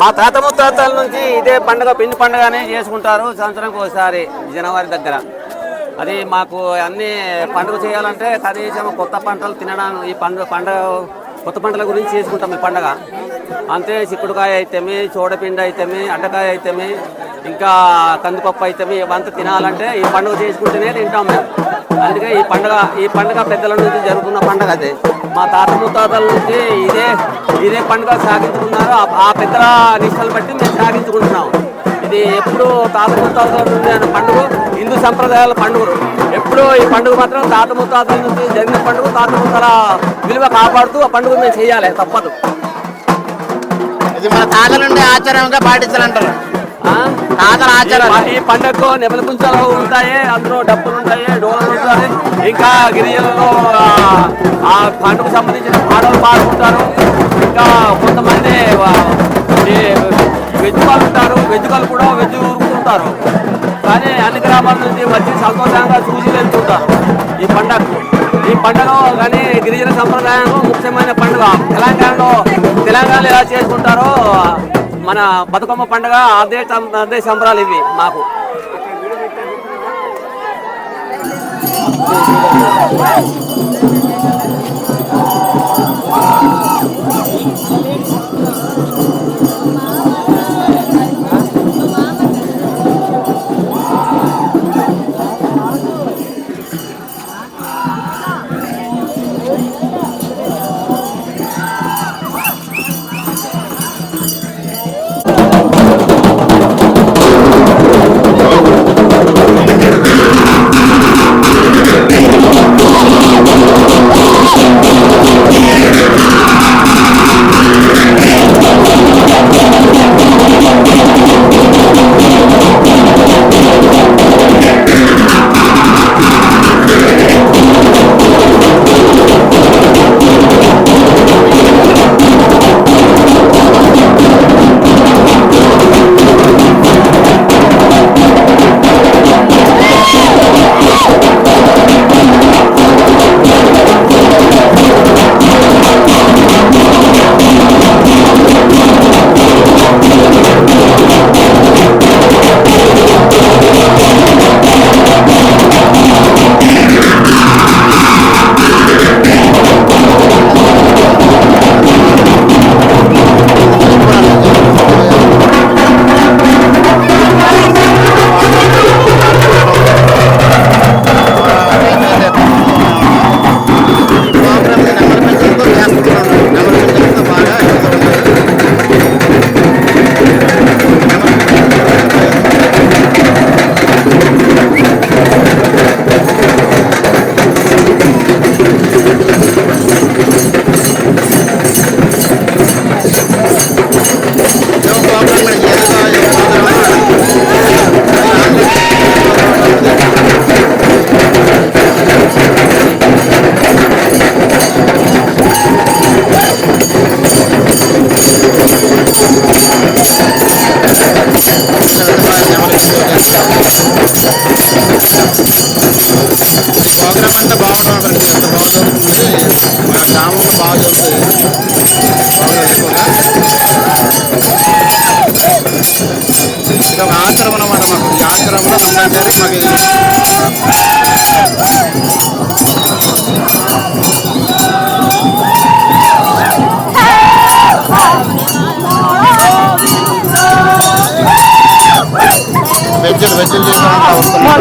మా తాత ముత్తాతల నుంచి ఇదే పండుగ పిండి పండుగనే చేసుకుంటారు సంవత్సరానికి ఒకసారి జనవరి దగ్గర. అది మాకు అన్ని పండుగ చేయాలంటే కనీసం కొత్త పంటలు తినడం ఈ పండుగ కొత్త పంటల గురించి చేసుకుంటాం ఈ పండుగ. అంతే చిక్కుడుకాయ అయితేమి, చోడపిండి అయితేమి, అడ్డకాయ అయితేమి, ఇంకా కందిపప్పు అయితేమి ఇవంతా తినాలంటే ఈ పండుగ చేసుకుంటేనే తింటాం మేము. అందుకే ఈ పండుగ పెద్దల నుంచి జరుగుతున్న పండుగ. అదే మా తాత ముత్తాతల నుంచి ఇదే పండుగ సాగించుకున్నారు. ఆ పెద్దల నిష్టలు బట్టి మేము సాగించుకుంటున్నాం. ఇది ఎప్పుడు తాత ముత్తాతల నుండి అనే పండుగ హిందూ సంప్రదాయాల పండుగ. ఎప్పుడూ ఈ పండుగ మాత్రం తాత ముత్తాతల నుంచి జరిగిన పండుగ. తాత ముత్తాల విలువ కాపాడుతూ ఆ పండుగ మేము చేయాలి, తప్పదు. ఇది మన తాతల నుండి ఆచారంగా పాటించాలంటారు. తాతల ఆచారం. ఈ పండుగకు నెమలి పుంచాలు ఉంటాయి, అందులో డబ్బులు ఉంటాయి, డోలు ఉంటాయి. ఇంకా గిరిజనులు ఆ పండుగకు సంబంధించిన పాటలు పాడుకుంటారు. ఇంకా కొంతమంది వెజ్ వాళ్ళు ఉంటారు, వెజ్ ఊరుకుంటారు. కానీ అన్ని గ్రామాల నుంచి వచ్చి సంతోషంగా చూసి వెళ్తుంటారు ఈ పండుగ. కానీ గిరిజన సంప్రదాయంలో ముఖ్యమైన పండుగ. తెలంగాణలో ఎలా చేసుకుంటారో మన బతుకమ్మ పండుగ అదే సంబరాలు ఇవి మాకు. ప్రోగ్రామ్ అంతా బాగుంటుంది. ఎంత బాగా జరుగుతుంది మన గ్రామంలో, బాగా జరుగుతుంది. ఇది ఒక ఆచారం అన్నమాట. మాకు ఈ ఆచారంలో కంపల్సరీ మాకు ఇది వెజ్జలు చేసుకుంటా వస్తున్నాం.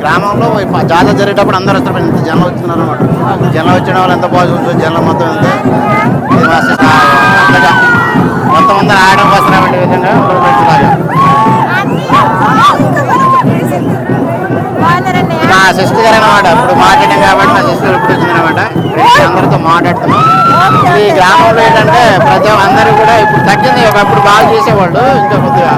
గ్రామంలో జాతర జరిగేటప్పుడు అందరూ వస్తారు. ఎంత జనం వచ్చినారు అనమాట. జనం వచ్చిన వాళ్ళు ఎంత బాగా చూస్తారు. జనం మొత్తం ఎంత మొత్తం అందరూ ఆడడం వస్తున్నటువంటి విధంగా పెంచుతారు. మా సిస్టర్ గారు అనమాట, ఇప్పుడు మార్కెటింగ్ కాబట్టి మా సిస్టర్ ఇప్పుడు వచ్చిందనమాట. అందరితో మాట్లాడుతున్నాం. ఈ గ్రామంలో ఏంటంటే ప్రతి అందరూ కూడా ఇప్పుడు తగ్గింది, ఒకప్పుడు బాగా చేసేవాళ్ళు, ఇంకా కొద్దిగా